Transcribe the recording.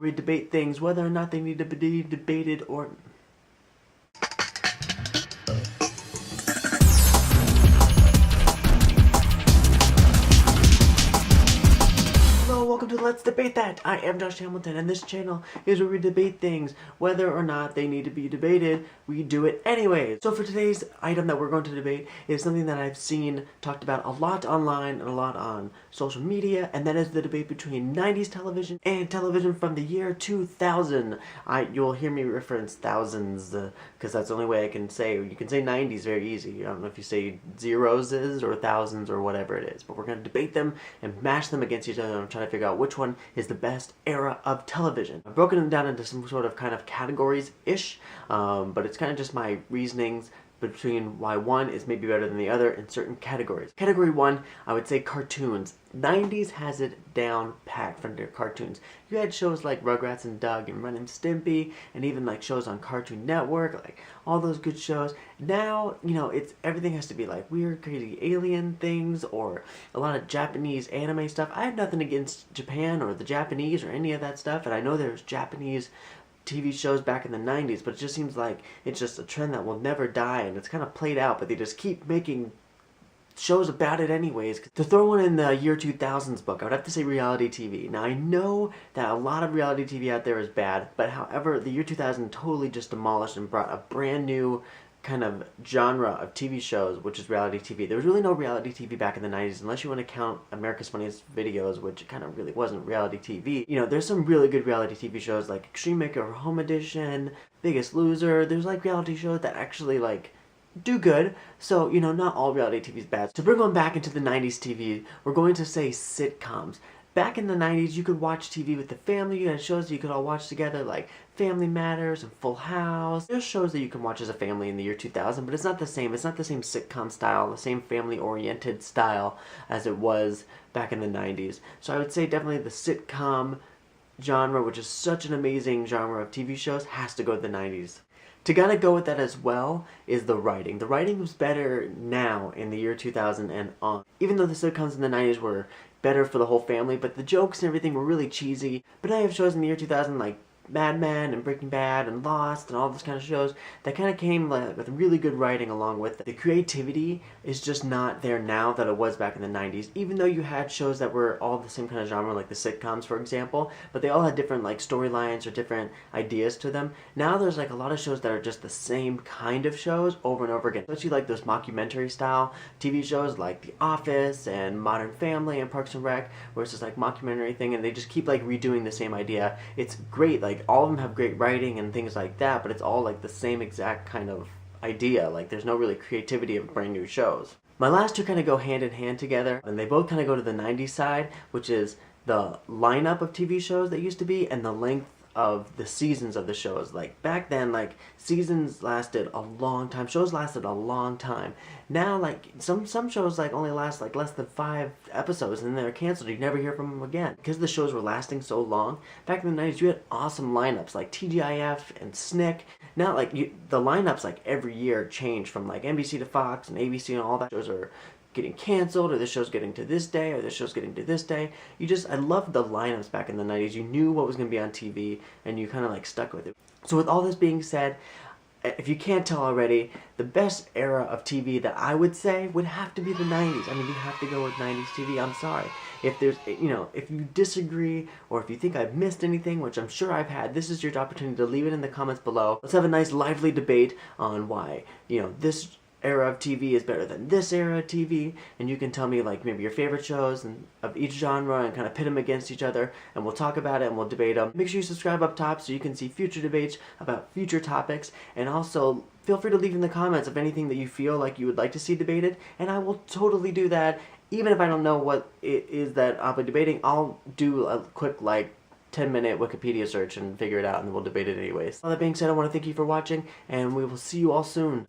We debate things whether or not they need to be debated or... Hello, welcome to Let's Debate That! I am Josh Hamilton, and this channel is where we debate things. Whether or not they need to be debated, we do it anyways. So for today's item that we're going to debate is something that I've seen talked about a lot online and a lot on social media, and that is the debate between 90s television and television from the year 2000. You'll hear me reference thousands, because that's the only way I can say. You can say 90s very easy. I don't know if you say zeros or thousands or whatever it is, but we're going to debate them and mash them against each other. I'm trying to figure out which one is the best era of television. I've broken them down into some sort of kind of categories-ish, but it's kind of just my reasonings between why one is maybe better than the other in certain categories. Category 1, I would say cartoons. 90s has it down packed for their cartoons. You had shows like Rugrats and Doug and Ren and Stimpy, and even like shows on Cartoon Network, like all those good shows. Now, you know, everything has to be like weird, crazy alien things or a lot of Japanese anime stuff. I have nothing against Japan or the Japanese or any of that stuff, and I know there's Japanese TV shows back in the 90s, but it just seems like it's just a trend that will never die, and it's kind of played out, but they just keep making shows about it anyways. To throw one in the year 2000s book, I would have to say reality TV. Now I know that a lot of reality TV out there is bad, but however, the year 2000 totally just demolished and brought a brand new kind of genre of TV shows, which is reality TV. There was really no reality TV back in the 90s, unless you want to count America's Funniest Videos, which kind of really wasn't reality TV. You know, there's some really good reality TV shows like Extreme Makeover Home Edition, Biggest Loser. There's like reality shows that actually like do good. So, you know, not all reality TV is bad. To bring one back into the 90s TV, we're going to say sitcoms. Back in the 90s, you could watch TV with the family. You had shows that you could all watch together, like Family Matters and Full House. There's shows that you can watch as a family in the year 2000, but it's not the same. It's not the same sitcom style, the same family-oriented style as it was back in the 90s. So I would say definitely the sitcom genre, which is such an amazing genre of TV shows, has to go to the 90s. To kind of go with that as well is the writing. The writing was better now in the year 2000 and on. Even though the sitcoms in the 90s were better for the whole family, but the jokes and everything were really cheesy. But now you have shows in the year 2000 like Mad Men and Breaking Bad and Lost and all those kind of shows that kind of came with really good writing along with it. The creativity is just not there now that it was back in the 90s, even though you had shows that were all the same kind of genre, like the sitcoms for example, but they all had different like storylines or different ideas to them. Now there's like a lot of shows that are just the same kind of shows over and over again, especially like those mockumentary style TV shows like The Office and Modern Family and Parks and Rec, where it's just like mockumentary thing and they just keep like redoing the same idea. It's great, like all of them have great writing and things like that, but it's all like the same exact kind of idea. Like there's no really creativity of brand new shows. My last two kind of go hand in hand together, and they both kind of go to the 90s side, which is the lineup of TV shows that used to be and the length of the seasons of the shows. Like back then, like seasons lasted a long time, shows lasted a long time. Now like some shows like only last like less than 5 episodes and then they're canceled. You never hear from them again because the shows were lasting so long. Back in the 90s you had awesome lineups like tgif and snick. Now like the lineups like every year change from like NBC to Fox and ABC, and all that shows are getting canceled, or this show's getting to this day, or this show's getting to this day. I loved the lineups back in the 90s. You knew what was going to be on TV, and you kind of like stuck with it. So with all this being said, if you can't tell already, the best era of TV that I would say would have to be the 90s. I mean, you have to go with 90s TV. I'm sorry. If there's, you know, if you disagree, or if you think I've missed anything, which I'm sure I've had, this is your opportunity to leave it in the comments below. Let's have a nice lively debate on why, you know, this era of TV is better than this era of TV, and you can tell me like maybe your favorite shows and of each genre and kind of pit them against each other, and we'll talk about it and we'll debate them. Make sure you subscribe up top so you can see future debates about future topics, and also feel free to leave in the comments of anything that you feel like you would like to see debated, and I will totally do that. Even if I don't know what it is that I'll be debating, I'll do a quick like 10-minute Wikipedia search and figure it out, and then we'll debate it anyways. All that being said, I want to thank you for watching, and we will see you all soon.